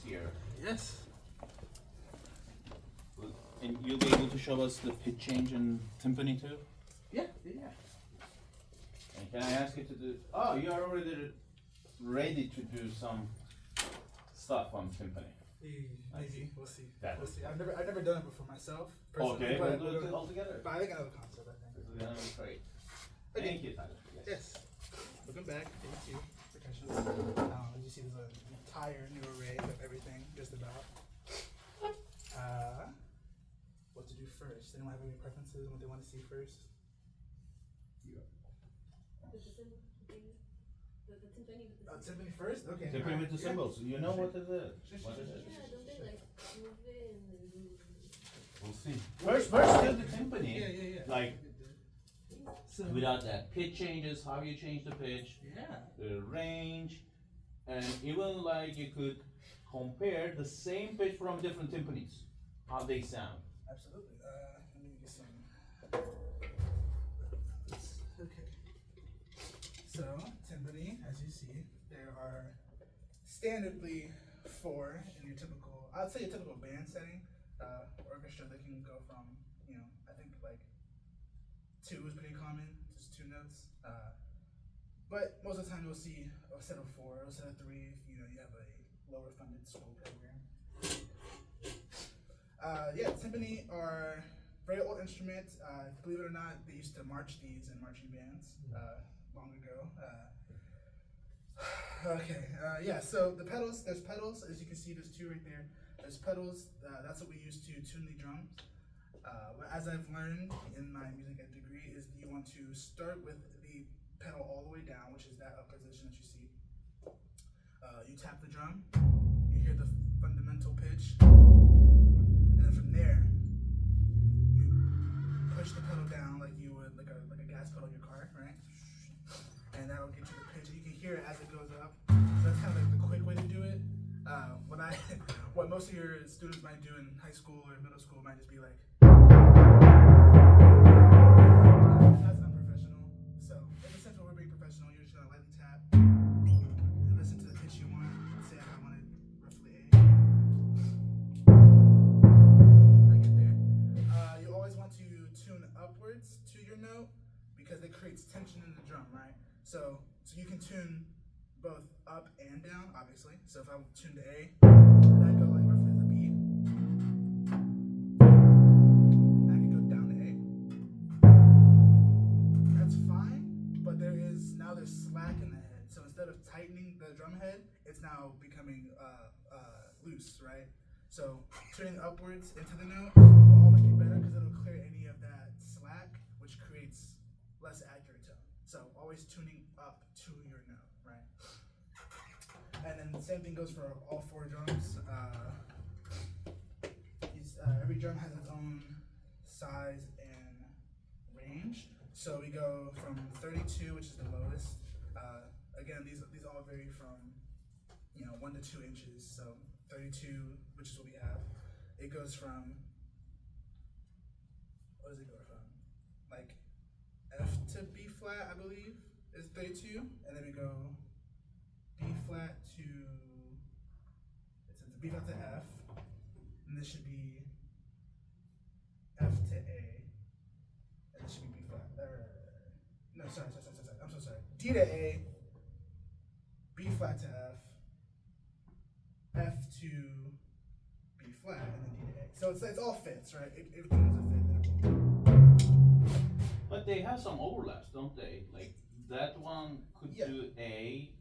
here. Yes. And you'll be able to show us the pitch change and timpani too? Yeah. And can I ask you to do? Oh, you are already ready to do some stuff on timpani. Maybe we'll see. That We'll see. I've never done it before myself. Okay, but we'll do it all together. But I think I have a concept. I think. This is great. Okay. Thank you, Tyler. Yes. Welcome back. Thank you. Percussion. As you see, there's an entire new array of everything, just about. What to do first? Anyone have any preferences on what they want to see first? Timpani first? Okay. Timpani with the cymbals. You know what it is. What it is. Yeah, don't they like move it and then do? We'll see. First do the timpani. Yeah. Like So, without that pitch changes, how you change the pitch, yeah. the range, and even like you could compare the same pitch from different timpanis, how they sound. Absolutely. Let me get some. Okay. So, timpani, as you see, there are standardly 4 in your typical, I'd say a typical band setting. Orchestra, they can go from, I think like 2 is pretty common, just 2 notes. But most of the time you'll see a set of 4, a set of 3 if you have a lower funded school program. Timpani are very old instruments. Believe it or not, they used to march these in marching bands long ago. So the pedals, there's pedals, as you can see, there's 2 right there. There's pedals, that's what we use to tune the drums. As I've learned in my music ed degree, is you want to start with the pedal all the way down, which is that up position that you see. You tap the drum, you hear the fundamental pitch, and then from there, you push the pedal down like you would like a gas pedal in your car, right? And that'll get you the pitch. You can hear it as it goes up. So that's kind of like the quick way to do it. What most of your students might do in high school or middle school might just be like, that's unprofessional. So in the sense where we're being professional, you're just gonna lightly tap and listen to the pitch you want. Let's say I want it roughly A. I get there. You always want to tune upwards to your note because it creates tension in the drum, right? So you can tune both up and down, obviously. So if I tune to A, and I go like roughly as a B, and I can go down to A. That's fine, but there's slack in the head. So instead of tightening the drum head, it's now becoming loose, right? So tuning upwards into the note will always be better because it'll clear any of that slack, which creates less accurate tone. So always tuning up to your note, right? And then the same thing goes for all 4 drums. Every drum has its own size and range. So we go from 32, which is the lowest. Again, these all vary from 1 to 2 inches. So 32, which is what we have. It goes from, what does it go from? Like F to B flat, I believe, is 32, and then we go B flat to, it's B flat to F, and this should be F to A, and this should be B flat, no, sorry, I'm so sorry. D to A, B flat to F, F to B flat, and then D to A. So it's all fits, right? Everything is a fit interval. But they have some overlaps, don't they? Like that one could do A.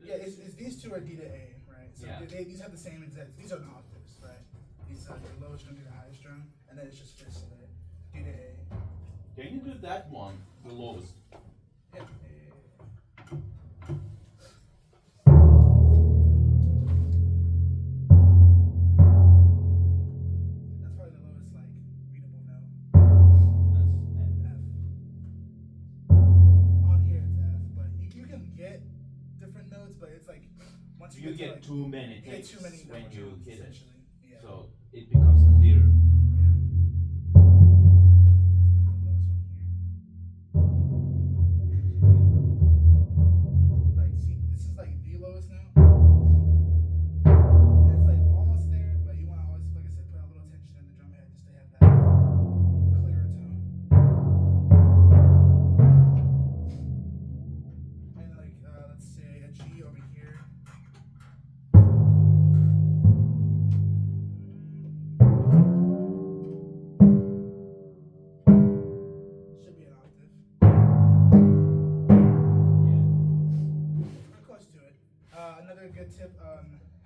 It's these 2 are D to A, right? So these have the same exact. These are the octaves, right? These are your lowest drum to the highest drum, and then it's just fits to D to A. Can you do that one, the lowest? Yeah. That's probably the lowest, like, readable note. That's F. Well, on here it's F, but you can get different notes, but it's like once you get like, too many you get too many when you tones, hit it. essentially. Yeah. So it becomes clearer. Like, see, this is like the lowest note.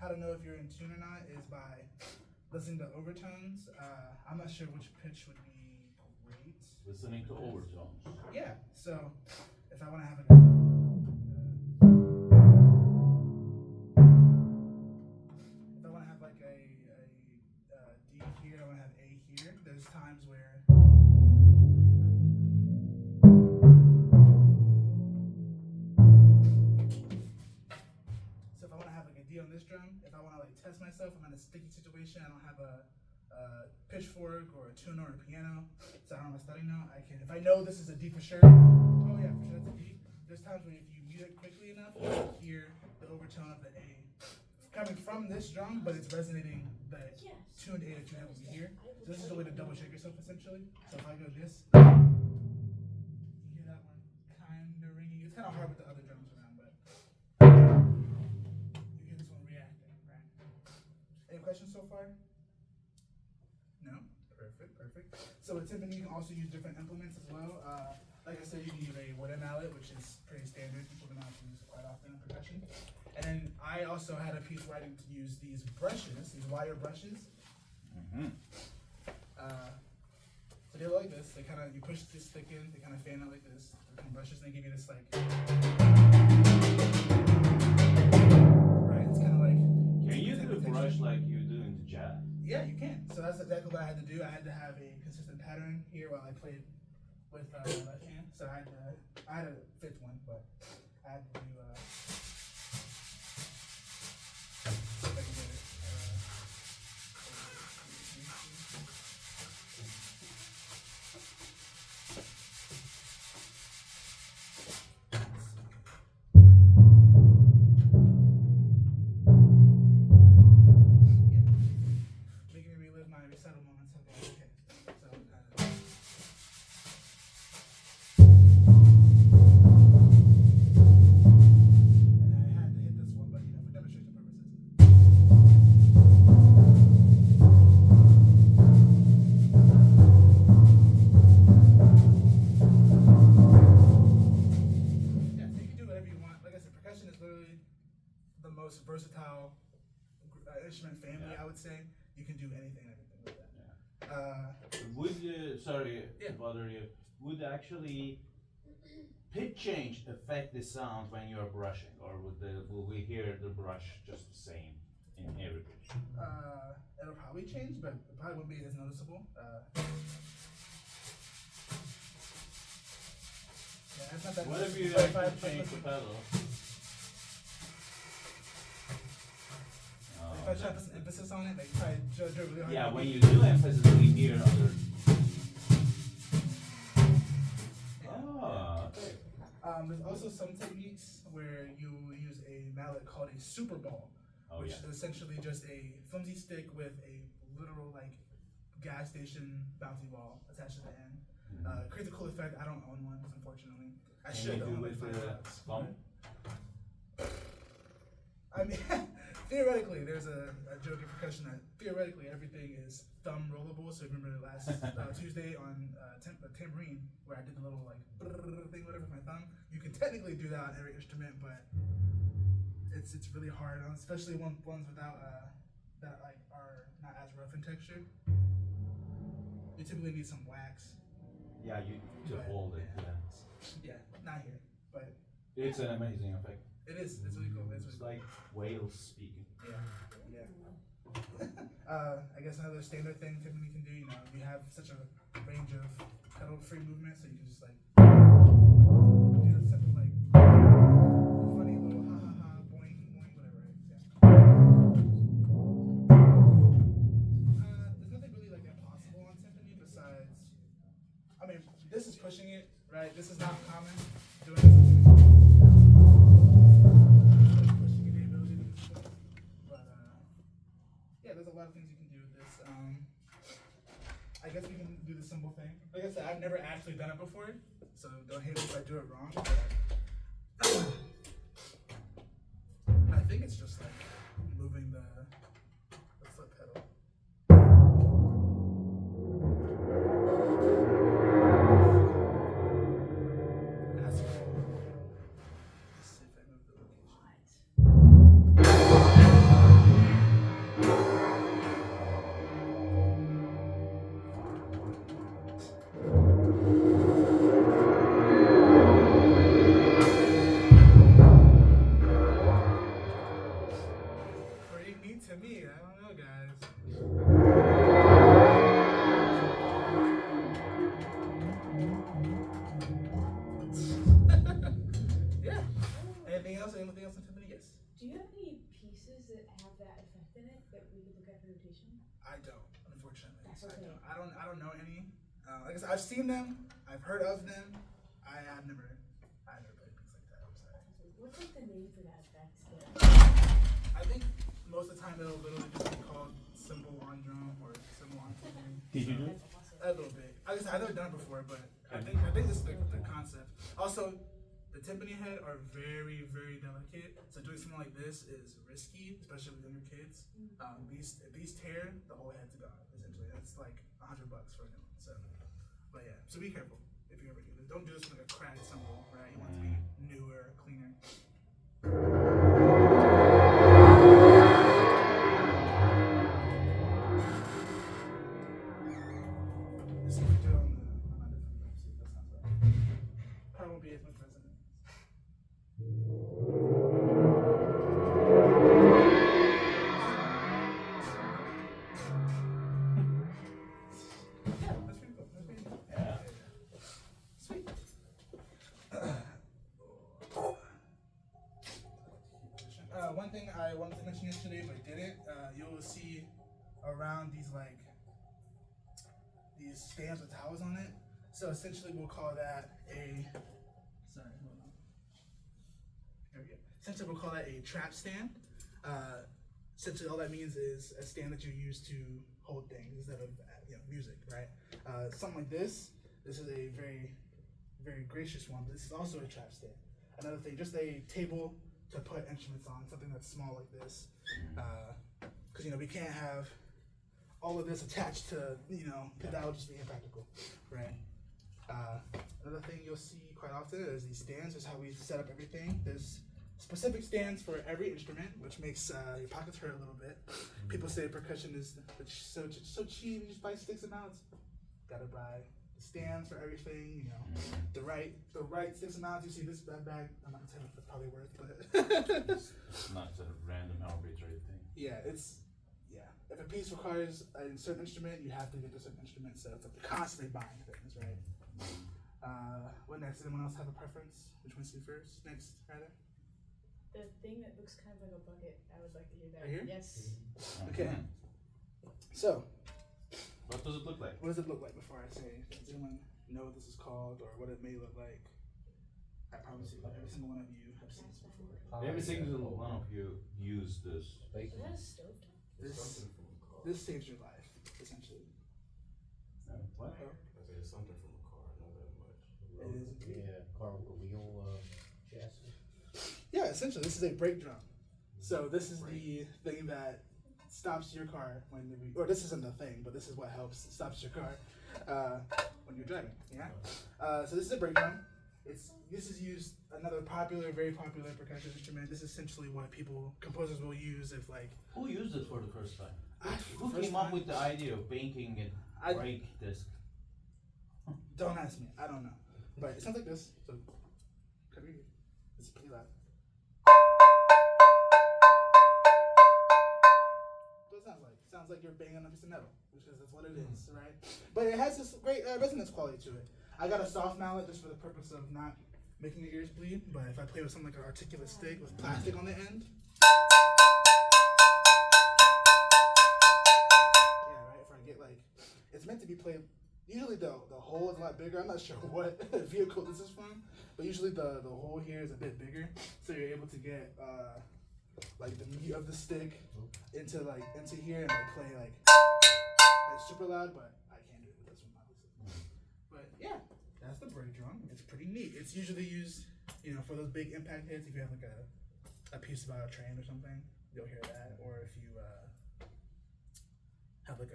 how to know if you're in tune or not is by listening to overtones. I'm not sure which pitch would be great. Listening to overtones. Yeah, so if I want to have if I want to have like a D here, I want to have A here. There's times where so if I want to have like a D on this drum, if I want to like test myself, I'm in a sticky situation. I don't have a pitchfork or a tuner or a piano, so I don't have a study note. I can, if I know this is a D for sure. Oh yeah, for sure that's a D. There's times when if you mute it quickly enough, you can hear the overtone of the A coming from this drum, but it's resonating the tuned A that you have over here. So this is the way to double check yourself essentially. So if I go this, you hear that one kind of ringing. It's kind of hard with the other drums around, but you hear this one reacting, right? Any questions so far? No? Perfect. So with timpani, you can also use different implements as well. Like I said, you can use a wooden mallet, which is pretty standard. People don't have to use it quite often in percussion. And then I also had a piece where I didn't use these brushes, these wire brushes. Mm-hmm. So they're like this. They kind of, you push this stick in, they kind of fan out like this. They become brushes, and they give you this like, right? It's kind of like. Can you do a brush like you do in the jazz? Yeah, you can. So that's exactly what I had to do. I had to have a consistent pattern here while I played with my left hand. So I had a fifth one, but I had to do. If I can get it. Making me relive my recital moments. Okay. So. And I had to hit this one, but for demonstration purposes. Yeah, so you can do whatever you want. Like I said, percussion is literally the most versatile instrument family, I would say. You can do anything and everything with that. Would sorry Yeah. to bother you? Would actually pitch change affect the sound when you're brushing, or will we hear the brush just the same in every pitch? It'll probably change, but it probably wouldn't be as noticeable. Yeah, it's not that What if you noticeable. If I- actually change the pedal? If I try to put some emphasis on it, like try to do it really hard. Yeah, when you do emphasis, we hear other. Oh, okay. There's also some techniques where you use a mallet called a super ball, which is essentially just a flimsy stick with a literal like gas station bouncy ball attached to the end. Creates a cool effect. I don't own one, unfortunately. I Can should you own do like it $5. with a thumb? I mean, theoretically, there's a joke in percussion that theoretically everything is thumb rollable. So remember last Tuesday on tambourine where I did the little like thing, whatever, with my thumb. You can technically do that on every instrument, but it's really hard, especially ones without that like are not as rough in texture. You typically need some wax. Yeah, you to But, hold it. yeah. Yeah. Yeah, not here, but It's an amazing effect. it is. It's really cool. It's like whales speaking. Yeah. I guess another standard thing Tiffany can do, you have such a range of pedal-free movement, so you can just like do a simple like funny little ha ha ha boing boing whatever. Right? Yeah. There's nothing really like impossible on Tiffany besides, I mean, this is pushing it, right? This is not common. Doing this. There's a lot of things you can do with this. I guess we can do the simple thing. Like I said, I've never actually done it before, so don't hate me if I do it wrong. But I think it's just like moving the foot pedal. That's cool. Let's see if I move the location. Do you have any pieces that have that effect in it that we could look at for rotation? I don't, unfortunately. That's okay. I don't know any. Like I said, I've seen them. I've heard of them. I've never played things like that. I'm sorry. What's like the name for that effect? I think most of the time it'll literally just be called cymbal on drum or cymbal on timpani. Did you do it? That's awesome. A little bit. Like I said, I've never done it before, but I think this is the concept. Also, the timpani head are very, very delicate. So doing something like this is risky, especially with younger kids. If these tear, the whole head's gone. Essentially, it's like $100 for a new one. So, but yeah. So be careful if you ever do this. Don't do this with like a cracked cymbal, right? You want it to be newer, cleaner. Let's see if we do it on a different drum. See if that sounds right. Probably won't be as much resonance. Yeah, that's pretty cool. That's pretty cool. Yeah. Sweet. One thing I wanted to mention yesterday but didn't, you'll see around these these stands with towels on it. So essentially we'll call that hold on. There we go. Essentially we'll call that a trap stand. Essentially all that means is a stand that you use to hold things instead of music, right? Something like this is a very, very gracious one, but this is also a trap stand. Another thing, just a table to put instruments on, something that's small like this. Because we can't have all of this attached to, because that would just be impractical, right? Another thing you'll see quite often is these stands. Is how we set up everything. There's specific stands for every instrument, which makes your pockets hurt a little bit. People say percussion is so cheap. You just buy sticks and mounts. Gotta buy the stands for everything. The right sticks and mounts. You see this bag. I'm not gonna tell you what it's probably worth, but It's not a random arbitrary thing. If a piece requires a certain instrument, you have to get a certain instrument. So it's constantly buying things, right? What next? Anyone else have a preference? Which one to see first? Next, rather. The thing that looks kind of like a bucket, I would like to hear that. Right here? Yes. Okay. So, What does it look like? what does it look like before I say? Does anyone know what this is called or what it may look like? I promise you, every single one of you have seen this before. Every single one of you use this. Is that a stovetop? This saves your life, essentially. What? I say it's something from a car, not that much. It is indeed. Yeah, car with a wheel chassis. Yeah, essentially, this is a brake drum. So this is the thing that stops your car or this isn't the thing, but this is what stops your car when you're driving. Yeah. So this is a brake drum. This is used another very popular percussion instrument. This is essentially what composers will use if Who used it for the first time? Who first came up time? with the idea of banking and brake disc? Don't ask me. I don't know. But it sounds like this. So come here. It's pretty loud. What it sounds like? It sounds like you're banging on a piece of metal, because that's what it is, right? But it has this great resonance quality to it. I got a soft mallet just for the purpose of not making your ears bleed. But if I play with something like an articulate stick with plastic on the end. Yeah, right. If I get it's meant to be played. Usually the hole is a lot bigger. I'm not sure what vehicle this is from, but usually the hole here is a bit bigger, so you're able to get the meat of the stick into here and play super loud. But I can't do it with this one, obviously. But yeah, that's the brake drum. It's pretty neat. It's usually used, for those big impact hits. If you have a piece about a train or something, you'll hear that. Or if you have a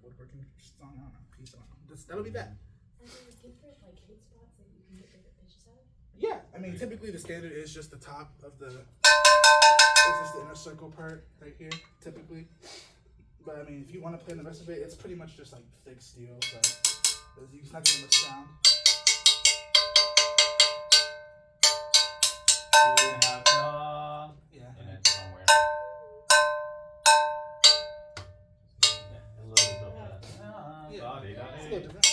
woodworking song, I don't know, piece, I don't know. That'll be that. Are there different hit spots that you can get different pitches out of? Yeah, I mean, typically the standard is just the top of it's just the inner circle part right here, typically. But I mean, if you want to play the rest of it, it's pretty much just thick steel, so it's not gonna much sound. You have Yeah. in it somewhere. A little bit of that. Yeah. Got it. It's a little different.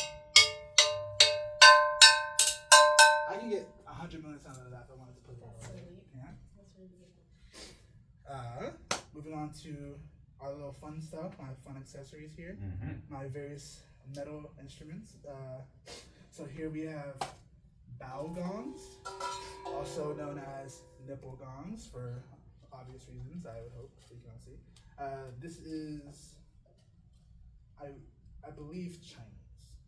I can get 100 million sounds out of that if I wanted to put it That's so all. neat. Yeah. That's really beautiful. Moving on to our little fun stuff, my fun accessories here, my various metal instruments. So here we have bow gongs, also known as nipple gongs for obvious reasons, I would hope, so you can all see. This is, I believe, Chinese.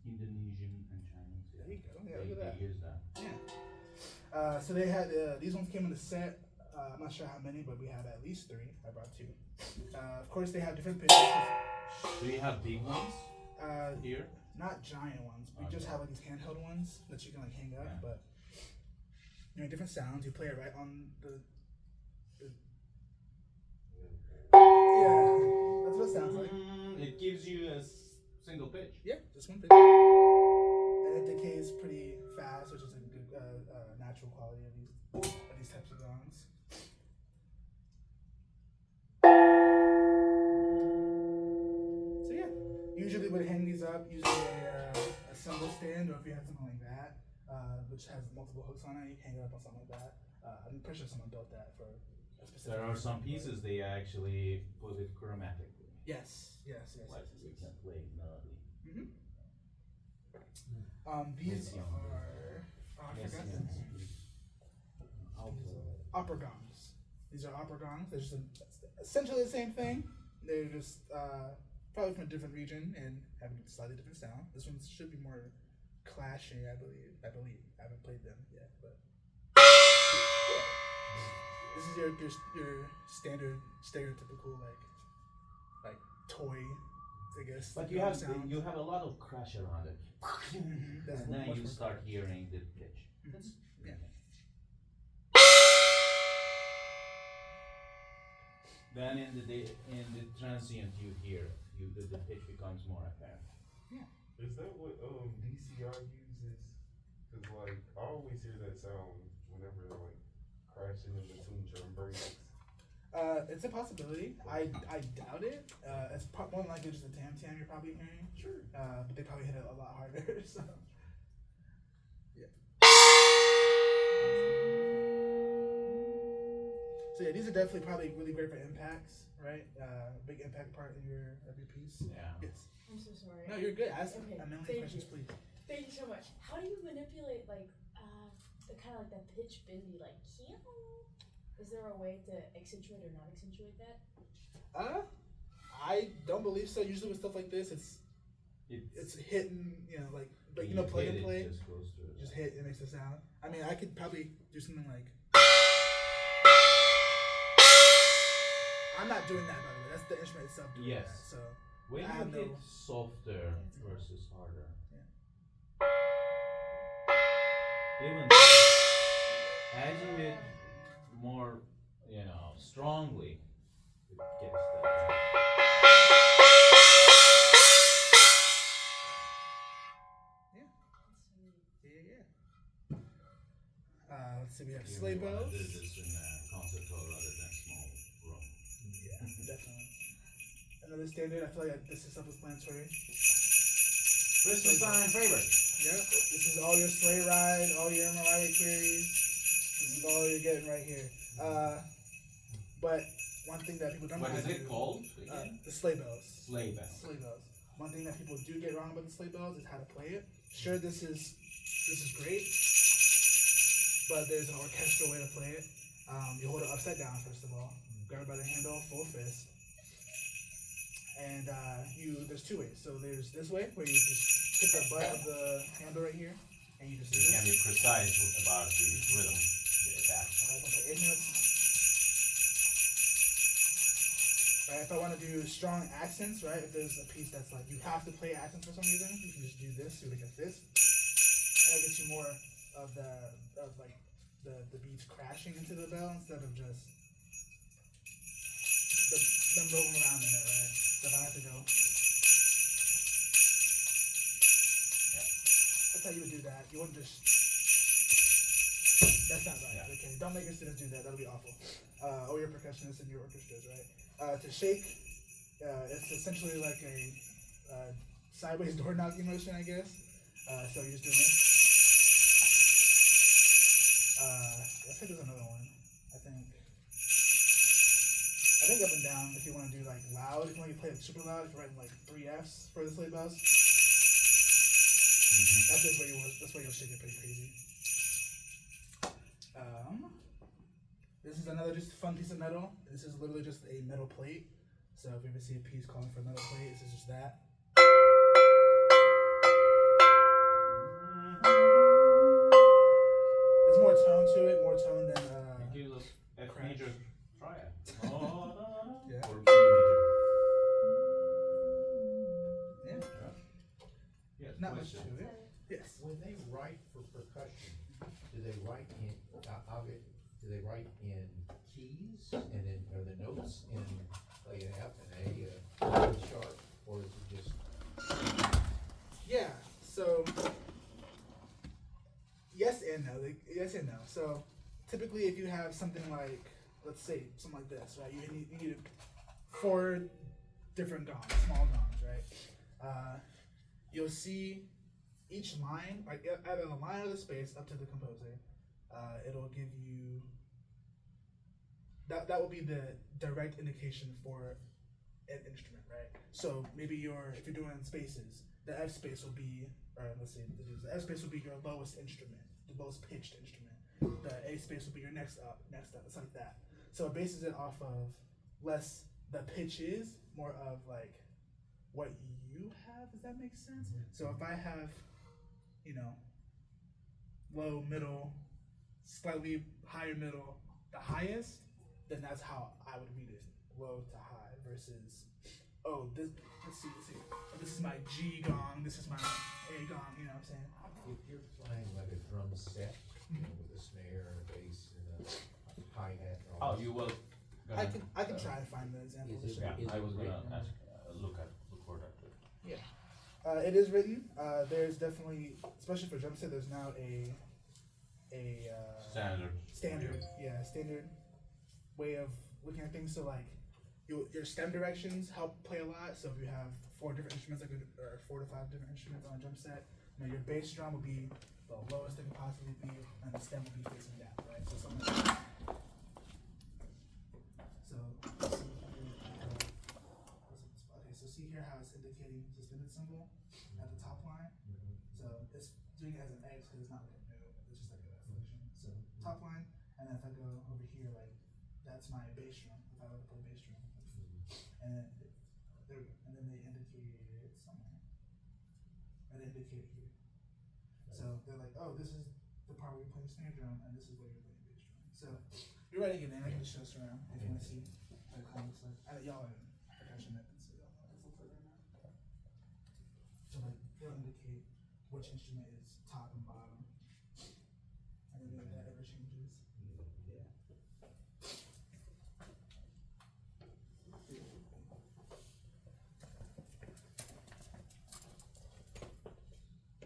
Indonesian and Chinese. There you go. Yeah, they, look at that. They use that. Yeah. So they had these ones came in a set. I'm not sure how many, but we have at least 3. I brought 2. Of course, they have different pitches. Do you have big ones here? Not giant ones. We just have like these handheld ones that you can like hang up, but you know, different sounds. You play it right on the yeah, that's what it sounds like. It gives you a single pitch. Yeah, just one pitch, and it decays pretty fast, which is a good natural quality of these types of gongs. So yeah, usually would hang these up using a cymbal stand, or if you had something like that, which has multiple hooks on it, you can hang it up on something like that. I'm pretty sure someone built that for a specific. There are some pieces they actually put it chromatically. Yes. Like you can play melody. These are opera gongs. These are opera gongs. They're just essentially the same thing. They're just probably from a different region and have a slightly different sound. This one should be more clashing, I believe. I haven't played them yet, but this is your standard stereotypical like toy, I guess. But you have a lot of crash around it. And then you start hearing the pitch. Yeah. Then in the transient you hear the pitch becomes more apparent. Is that what DCR uses? Cause like I always hear that sound whenever they're like crashing in between drum breaks. It's a possibility. I doubt it. It's more than likely just a tam you're probably hearing. Sure. But they probably hit it a lot harder. So yeah. So yeah, these are definitely probably really great for impacts, right? Big impact part of your piece. Yeah. Yes. I'm so sorry. No, you're good. Ask Okay, a million thank questions, you. please. Thank you so much. How do you manipulate like the kind of like that pitch bendy like? Is there a way to accentuate or not accentuate that? I don't believe so. Usually with stuff like this, it's hitting, like you know, plug and play. Just hit, it makes a sound. I mean, I could probably do something like. I'm not doing that, by the way. That's the instrument itself doing that. So when I you have hit softer versus harder, even as you hit more, strongly, it gets that. Let's see, we have sleigh You may bells. wanna do this in a concert hall rather than small room. Yeah, definitely. Another standard, I feel like this is self-explanatory. Christmas time favorite. Yep, this is all your sleigh ride, all your Mariah Careys. This is all you're getting right here. But one thing that people don't know What how is to it do, called? the sleigh bells. Sleigh bells. Sleigh bells. One thing that people do get wrong about the sleigh bells is how to play it. Sure, this is great, but there's an orchestral way to play it. You hold it upside down first of all, grab it by the handle, full fist, and there's 2 ways. So there's this way where you just hit the butt of the handle right here, and you just do You can this. be precise about the rhythm, the attack. I'm gonna play 8 notes. Right, if I want to do strong accents, right, if there's a piece that's like you have to play accents for some reason, you can just do this, do like a fist. And that gets you more of the beats crashing into the bell instead of just them rolling around in it, right? So if I have to go, that's how you would do that. You wouldn't just. That's not right. Okay, don't make your students do that. That'll be awful. Or your percussionists and your orchestras, right? To shake, it's essentially like a sideways door knocking motion, I guess. So you're just doing this. I think there's another one. I think. If you want to do like loud, if you want to play it super loud, if you're writing like 3 Fs for the sleigh bells, that's where you'll shake it pretty crazy. This is another just fun piece of metal. This is literally just a metal plate. So if you ever see a piece calling for a metal plate, this is just that. There's more tone to it, more tone than Give us F major triad. Yeah. Or E major. Yeah. Yes, Not much to question. it. Yes. When they write for percussion, do they write in, do they write in keys and then, are the notes in like an F and A sharp, or is it just? Yeah. So yes and no. Yes and no. So typically, if you have something like, let's say, something like this, right? You need 4 different gongs, small gongs, right? You'll see each line, like either the line or the space, up to the composer. It'll give you that will be the direct indication for an instrument, right? So maybe if you're doing spaces, the F space will be, or let's say the F space will be your lowest instrument, the most pitched instrument. The A space will be your next up. It's like that. So it bases it off of less the pitch is, more of like what you have. Does that make sense? So if I have, low, middle, slightly higher middle, the highest, then that's how I would read it, low to high versus, let's see. This is my G gong, this is my A gong, you know what I'm saying? If you're playing like a drum set, with a snare and a bass and a hi-hat and all Oh, that. you will. I can try to find the example. Is it- Yeah, Is I it was gonna written? ask, look for that too. It is written. There's definitely, especially for drum set, there's now a Standard. standard way of looking at things. So like your stem directions help play a lot. So if you have 4 different instruments, or 4 to 5 different instruments on a drum set, your bass drum will be the lowest it can possibly be, and the stem will be facing down, right? So something like that. So see here how it's indicating suspended symbol at the top line. So it's doing it as an X because it's not like a note, it's just like a function. So top line, and then if I go over here, like that's my bass drum. If I were to play bass drum, and then there we go. And then they indicate it somewhere. And they indicate it here. So they're like, oh, this is the part where you're playing snare drum, and this is where you're playing bass drum. So you're writing it in. I can just show us around if you want to see what it kind of looks like. Y'all are in percussion methods, so y'all know what this looks like right now. So like they'll indicate which instrument is top and bottom, and then that ever changes. Yeah.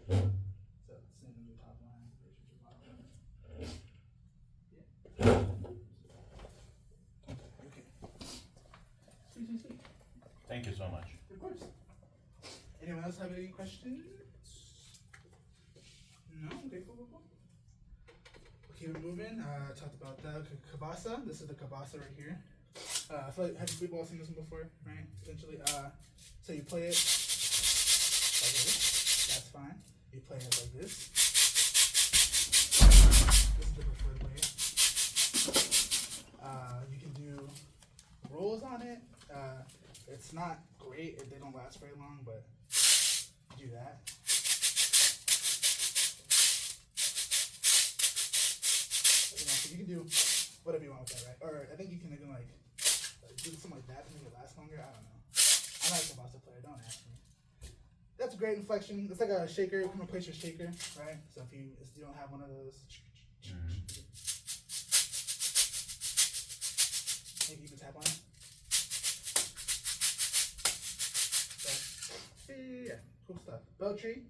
So same as your top line versus your bottom line. Yeah. Okay. Sweet. Thank you so much. Of course. Anyone else have any questions? No? Okay, cool. We'll keep it moving. Talked about the kabasa. This is the kabasa right here. I feel like we've all seen this one before, right? Essentially, so you play it like this. That's fine. You play it like this. This is the preferred way. You can do rolls on it. It's not great. They don't last very long, but do that. So you can do whatever you want with that, right? Or I think you can even like do something like that to make it last longer. I don't know. I'm not a kabasa player. Don't ask me. That's a great inflection. It's like a shaker. You can replace your shaker, right? So if you don't have one of those, maybe you can tap on it. Yeah, cool stuff. Bell tree,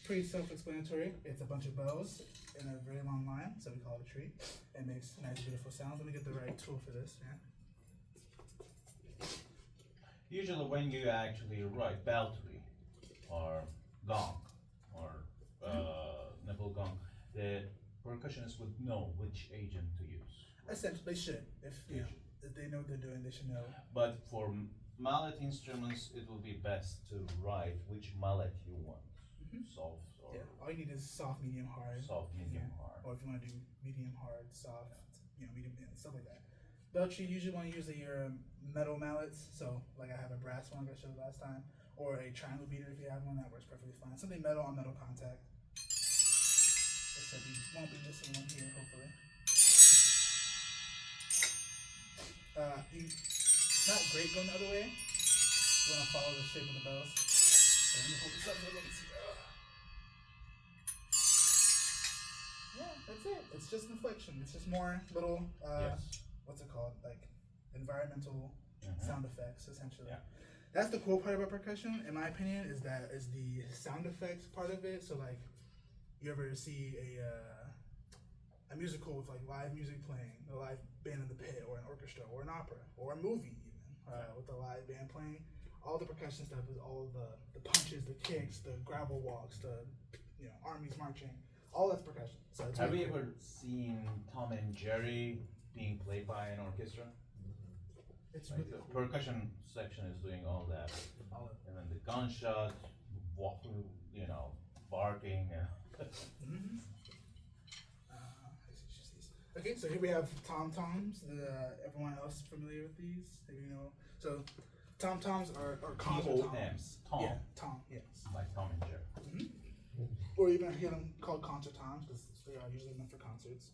pretty self-explanatory. It's a bunch of bells in a very long line, so we call it a tree. It makes nice, beautiful sounds. Let me get the right tool for this, yeah. Usually when you actually write bell tree or gong or nipple gong, the percussionists would know which agent to use. Essentially, they should. if they know what they're doing, they should know. But for mallet instruments, it will be best to write which mallet you want. Mhm. Soft or Yeah, all you need is soft, medium, hard. soft, medium, Yeah. hard. Or if you want to do medium, hard, soft, medium, stuff like that. But you usually want to use your metal mallets. So, like I have a brass one I showed last time, or a triangle beater if you have one, that works perfectly fine. Something metal on metal contact. Except you won't be missing one here, hopefully. It's not great going the other way. You want to follow the shape of the bells. Let me hold this up here, let me see. Yeah, that's it. It's just inflection. It's just more little, Yes. what's it called? Like environmental sound effects, essentially. Yeah. That's the cool part about percussion, in my opinion, is the sound effects part of it. So like, you ever see a musical with like live music playing, a live band in the pit, or an orchestra, or an opera, or a movie even, with a live band playing. All the percussion stuff is all the punches, the kicks, the gravel walks, the armies marching. All that's percussion. So it's Have really you cool. ever seen Tom and Jerry being played by an orchestra? It's Like really the cool. percussion section is doing all that, All of and then the gunshot, barking. Mm-hmm. Okay, so here we have tom-toms. Everyone else familiar with these? Maybe you know. So tom-toms are concert T-O-M, toms. tom. Yeah, tom. Yes. Like Tom and Jerry. Or even hear them called concert toms because they are usually meant for concerts.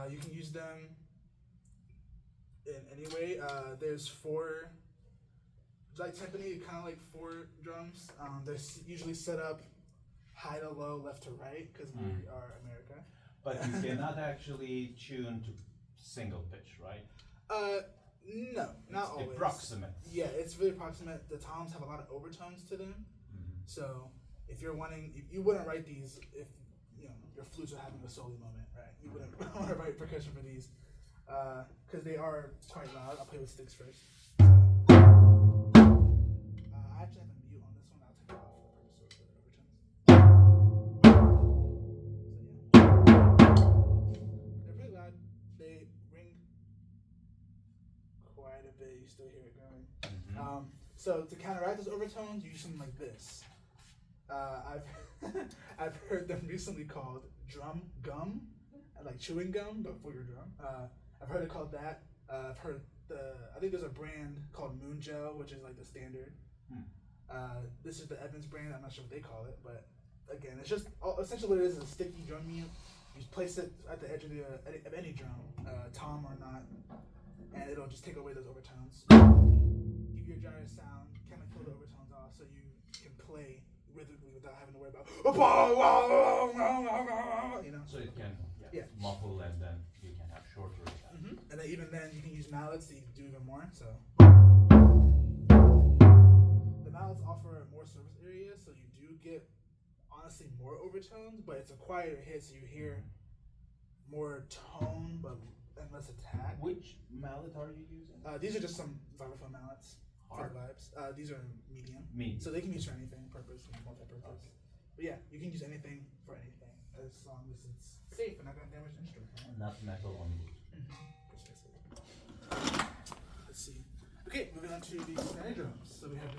You can use them in any way. There's four. Like timpani, kind of like four drums. They're usually set up high to low, left to right, because we are America. But you cannot actually tune to single pitch, right? No, not It's always. approximate. Yeah, it's very approximate. The toms have a lot of overtones to them. So if you're wanting, you wouldn't write these if your flutes are having a solo moment, right? You wouldn't want to write percussion for these because they are quite loud. I'll play with sticks first. I actually have a mute on this one. I'll take it off for the purpose of the overtones. So yeah, they're pretty loud. They ring quite a bit. You still hear it going. So to counteract those overtones, you use something like this. I've heard them recently called drum gum, like chewing gum, but for your drum. I've heard it called that. I've heard I think there's a brand called Moon Gel, which is like the standard. This is the Evans brand. I'm not sure what they call it, but again, it's just essentially what it is a sticky drum mute. You just place it at the edge of any drum, tom or not, and it'll just take away those overtones. Give you a drier sound, kind of kill the overtones off, so you can play rhythmically without having to worry about So it can Yeah. muffle, and then you can have shorter sound. And then even then you can use mallets that you can do even more. So the mallets offer more surface area, so you do get honestly more overtones, but it's a quieter hit, so you hear more tone and less attack. Which mallet are you using? These are just some vibraphone mallets. Hard. Vibes. These are medium. Medium. So they can be used for anything, multi-purpose. Okay. But yeah, you can use anything for anything as long as it's safe and not gonna damage the instrument. Not metal on wood. Precisely. Let's see. Okay, moving on to the snare drums. So we have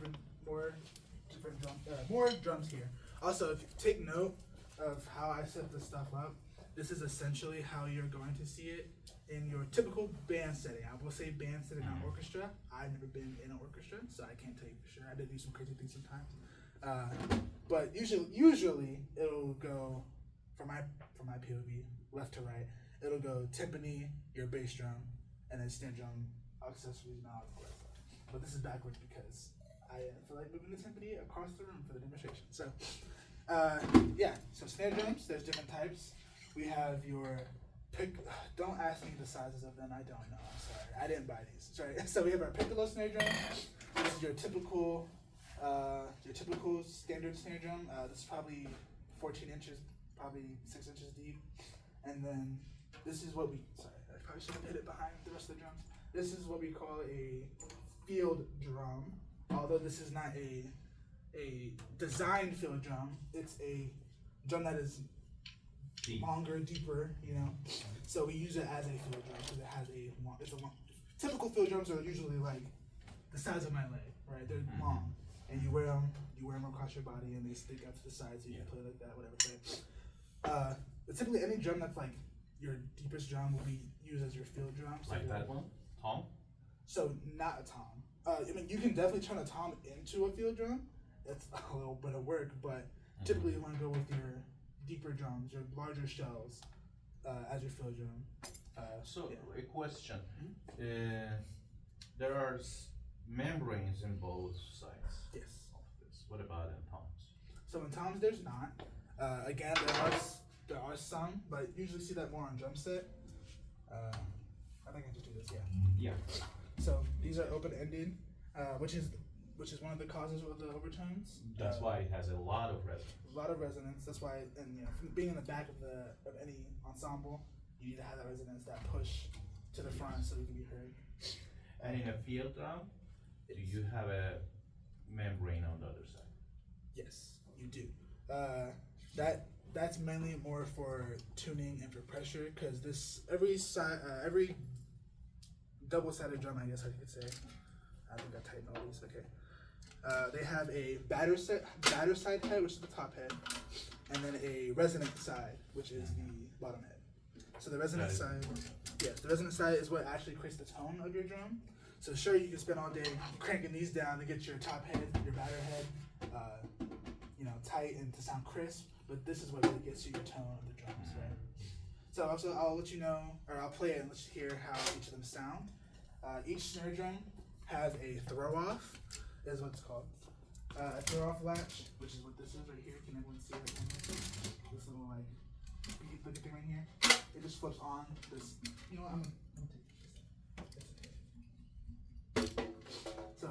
more drums here. Also, if you take note of how I set this stuff up, this is essentially how you're going to see it in your typical band setting. I will say band setting, not orchestra. I've never been in an orchestra, so I can't tell you for sure. I did do some crazy things sometimes. But usually it'll go, from my POV, left to right, it'll go timpani, your bass drum, and then snare drum, accessories, knobs, all that stuff. But this is backwards because I feel like moving the timpani across the room for the demonstration. So, so snare drums, there's different types. We have your don't ask me the sizes of them, I don't know, I'm sorry. I didn't buy these, sorry. So we have our piccolo snare drum. This is your typical standard snare drum. This is probably 14 inches, probably 6 inches deep. And then this is what I probably should have hid it behind the rest of the drums. This is what we call a field drum. Although this is not a designed field drum, it's a drum that is longer, deeper, So we use it as a field drum because it has typical field drums are usually like the size of my leg, right? They're long, and you wear them across your body, and they stick out to the side, so you can play like that, whatever. Right? But typically, any drum that's like your deepest drum will be used as your field drum. So Like that one, tom. So not a tom. I mean, you can definitely turn a tom into a field drum. That's a little bit of work, but typically you want to go with your deeper drums, your larger shells, as your field drum. So a question: there are membranes in both sides Yes. of this. What about in toms? So in toms, there's not. Again, there are some, but usually see that more on drum set. I think I just do this. Yeah. Yeah. So these are open-ended, which is one of the causes of the overtones. That's why it has a lot of resonance. A lot of resonance. That's why, and from being in the back of any ensemble, you need to have that resonance, that push to the front, so you can be heard. And in a field drum, do you have a membrane on the other side? Yes, you do. That's mainly more for tuning and for pressure, because every double-sided drum, I guess I could say. I think I tightened all these. Okay. They have a batter side head, which is the top head, and then a resonant side, which is the bottom head. So the resonant side, the resonant side is what actually creates the tone of your drum. So sure, you can spend all day cranking these down to get your top head, your batter head, tight and to sound crisp, but this is what really gets you your tone of the drums, right? So also, I'll let you know, or I'll play it and let you hear how each of them sound. Each snare drum has a throw-off, is what it's called. A throw-off latch, which is what this is right here. Can everyone see it? This little like looking thing right here. It just flips on this. You know what? I'm gonna take this. So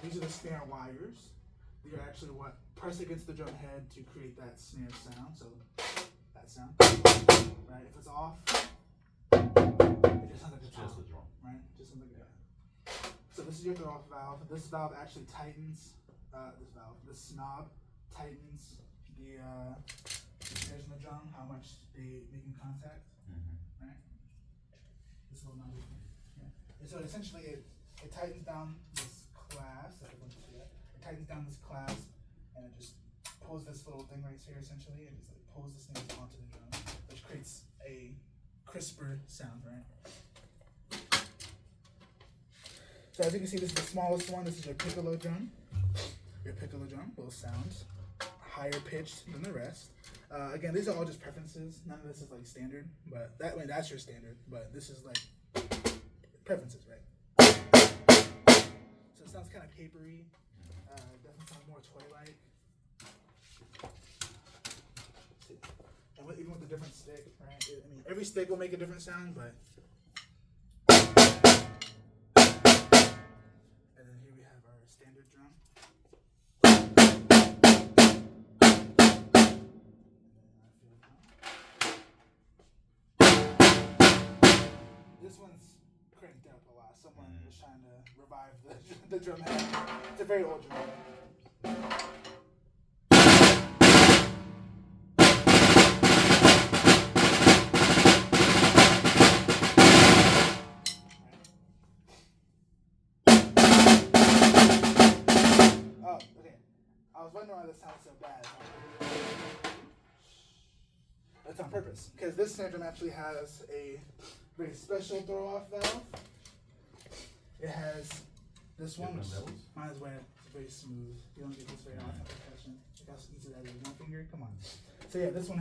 these are the snare wires. These are actually what press against the drum head to create that snare sound. So that sound, right? If it's off, it just sounds like a tom, Just the drum. right? Just sounds like that. So this is your throw-off valve. This valve actually tightens this knob tightens the snares in the drum, how much they make in contact, right? This little knob here. Yeah. And so essentially it tightens down this clasp. It tightens down this clasp, and it just pulls this little thing right here essentially, and just like pulls the snares onto the drum, which creates a crisper sound, right? So as you can see, this is the smallest one. This is your piccolo drum. Your piccolo drum will sound higher pitched than the rest. Again, these are all just preferences. None of this is like standard, but that's your standard. But this is like preferences, right? So it sounds kind of papery. Definitely sounds more toy-like. And even with the different stick, right? I mean, every stick will make a different sound, but. Standard drum. This one's cranked up a lot. Someone was trying to revive the drum head. It's a very old drum head. I was wondering why this sounds so bad. That's on purpose, because this snare drum actually has a very special throw-off valve. It has this one, which mine is very smooth. You don't get this very often in percussion. Look how easy that is. One finger, come on. So yeah, this one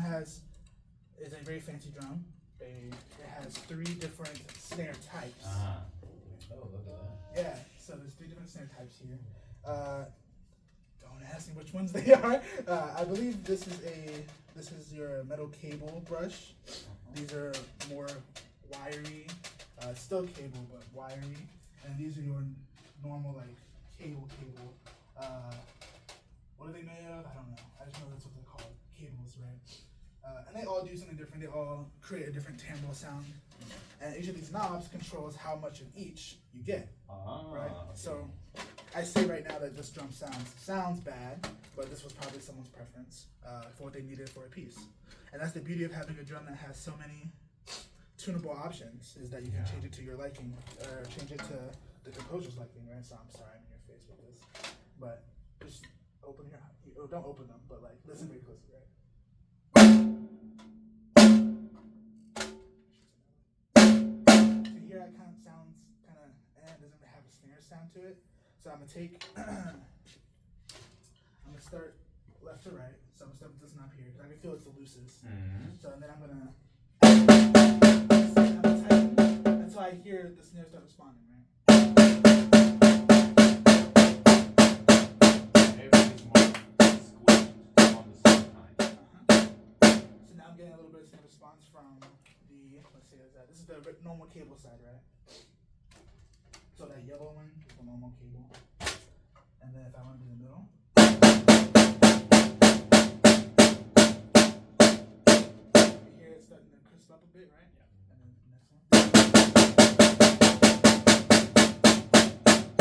is a very fancy drum. It has 3 different snare types. Oh, look at that. Yeah, so there's 3 different snare types here. Don't ask me which ones they are. I believe this is your metal cable brush. These are more wiry, still cable but wiry, and these are your normal like cable. What are they made of? I don't know. I just know that's what they're called, cables, right? And they all do something different. They all create a different timbre sound, and each of these knobs controls how much of each you get. Right? So I say right now that this drum sounds bad, but this was probably someone's preference for what they needed for a piece. And that's the beauty of having a drum that has so many tunable options is that you can Yeah. change it to your liking or change it to the composer's liking, right? So I'm sorry, I'm in your face with this, but just open your or don't open them, but like listen very closely, right? So here it kind of sounds kind of doesn't have a snare sound to it. So I'm gonna take I'm gonna start left to right. So I'm gonna start with this knob here because I can feel it's the loosest. So and then I'm gonna tighten until I hear the snare start responding, right? Everything's more squeezed on the same time. So now I'm getting a little bit of snare response from the, let's say this is the normal cable side, right? So that yellow one is the normal cable. And then if I want to do the middle. You hear it starting to crisp up a bit, right? Yeah. And then the next one.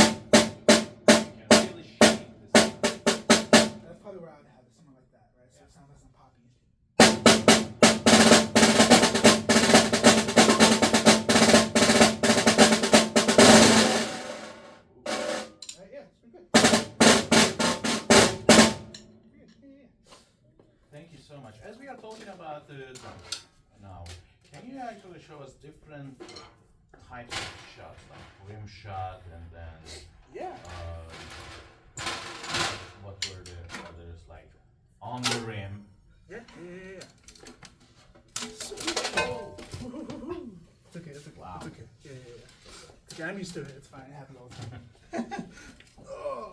You can really shape this. That's probably where I would have it, somewhere like that, right? So it sounds nice and poppy. Right, yeah, it's pretty good. Thank you so much. As we are talking about the drums now, can you actually show us different types of shots, like rim shot and then Yeah. what were the others, like on the rim? Yeah. It's okay, it's okay. Wow. It's okay. Yeah. It's okay, I'm used to it. It's fine. It happens all the time. Oh.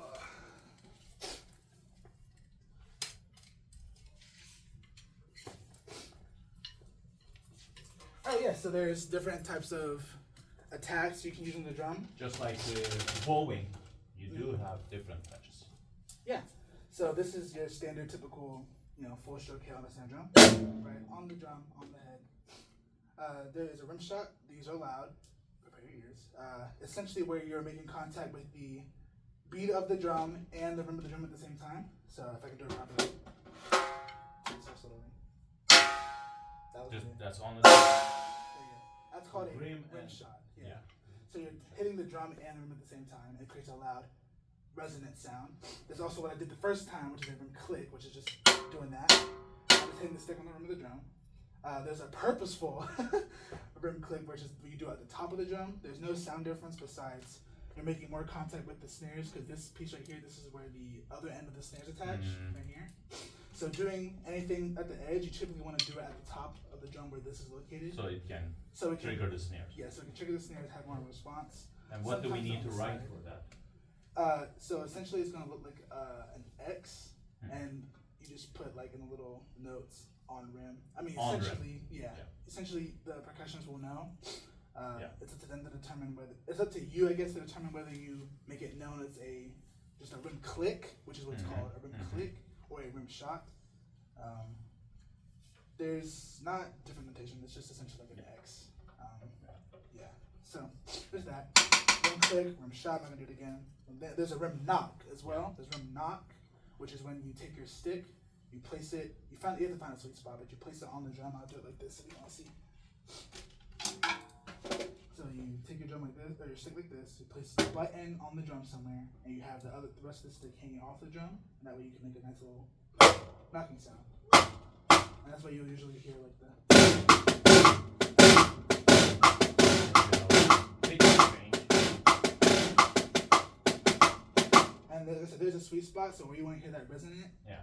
Oh yeah, so there's different types of attacks you can use on the drum. Just like the bowing, you do have different touches. Yeah. So this is your standard typical, full stroke hail on a snare drum. Right, on the drum, on the head. There is a rim shot. These are loud. Prepare your ears. Essentially where you're making contact with the beat of the drum and the rim of the drum at the same time. So if I can do it properly. So slowly. That was good. That's on the There you go. That's called a Rim rim and- shot. yeah. So you're hitting the drum and the rim at the same time. It creates a loud resonant sound. There's also what I did the first time, which is a rim click, which is just doing that. I'm just hitting the stick on the rim of the drum. There's a purposeful rim click, which is what you do at the top of the drum. There's no sound difference besides you're making more contact with the snares because this piece right here, this is where the other end of the snares attach, right here. So doing anything at the edge, you typically want to do it at the top of the drum where this is located. So it can So it can, trigger the snares. yeah, so it can trigger the snares, have more of a response. And what do we Sometimes need on to the write side. for that? So essentially it's going to look like an X, and you just put like in the little notes on rim. I mean, On rim. essentially, yeah. Yeah. Essentially, the percussionists will know. Yeah. It's up to them to determine whether it's up to you, I guess, to determine whether you make it known as just a rim click, which is what it's called, a rim click, or a rim shot. There's not different notation. It's just essentially like an X. Yeah. So there's that. Rim click, rim shot. I'm not gonna do it again. And then there's a rim knock as well. There's rim knock, which is when you take your stick, you place it. You have to find a sweet spot, but you place it on the drum. I'll do it like this if you want to see. So you take your drum like this, or your stick like this. You place the button on the drum somewhere, and you have the rest of the stick hanging off the drum, and that way you can make a nice little knocking sound. And that's what you usually hear like the. And there's a sweet spot, so where you want to hear that resonant, Yeah.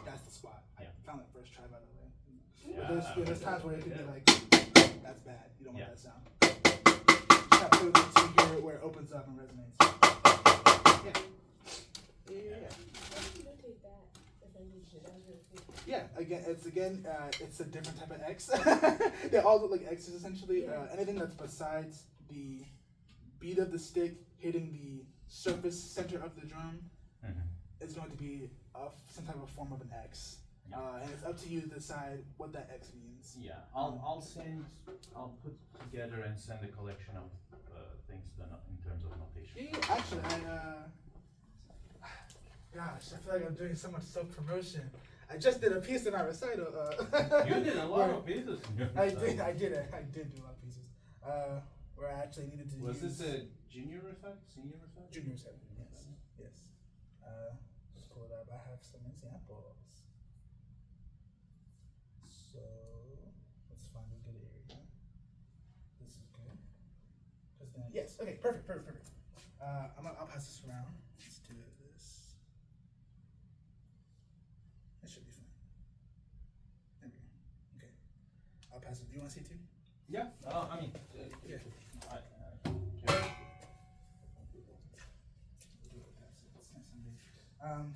that's the spot. Yeah. I found it first try, by the way. Yeah. But there's times where it could be like, that's bad. You don't want Yeah. that sound. Just have to put it until you hear it where it opens up and resonates. Yeah. How do you notate that if I need to? That was really cool. Yeah, it's a different type of X. They all look like X's essentially. Yeah. Anything that's besides the beat of the stick hitting the surface center of the drum is going to be some type of form of an X. Yeah. And it's up to you to decide what that X means. Yeah, I'll put together and send a collection of things in terms of notation. Yeah, actually, gosh, I feel like I'm doing so much self-promotion. I just did a piece in our recital. You did a lot of pieces. In your I recital. did do a lot of pieces. Where I actually needed to Was use this a junior recital? Senior recital? junior recital. Yes, yes. Let's pull it up. I have some examples. So let's find a good area. This is good. Just then, yes. Okay. Perfect. I'll pass this around. Let's do this. That should be fine. There we go. Okay. I'll pass it. Do you want to see too? Yeah. I mean, Yeah.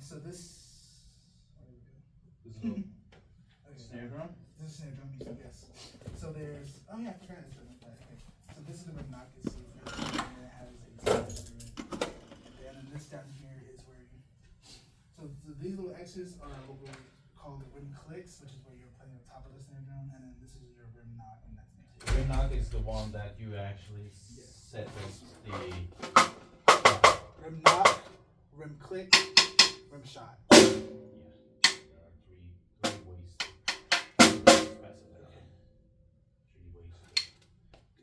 So this. Where do we go? this is a Okay. snare drum. This is snare drum music, yes. So there's, oh yeah, I forgot to show that. Okay. So this is the rim knock, it's and it has a snare through it. And then this down here is where you, so these little X's are what we call the rim clicks, which is where you're playing the top of the snare drum, and then this is your rim knock, and that's next to it. Rim knock is the one that you actually set the. Rim knock, rim click, rim shot.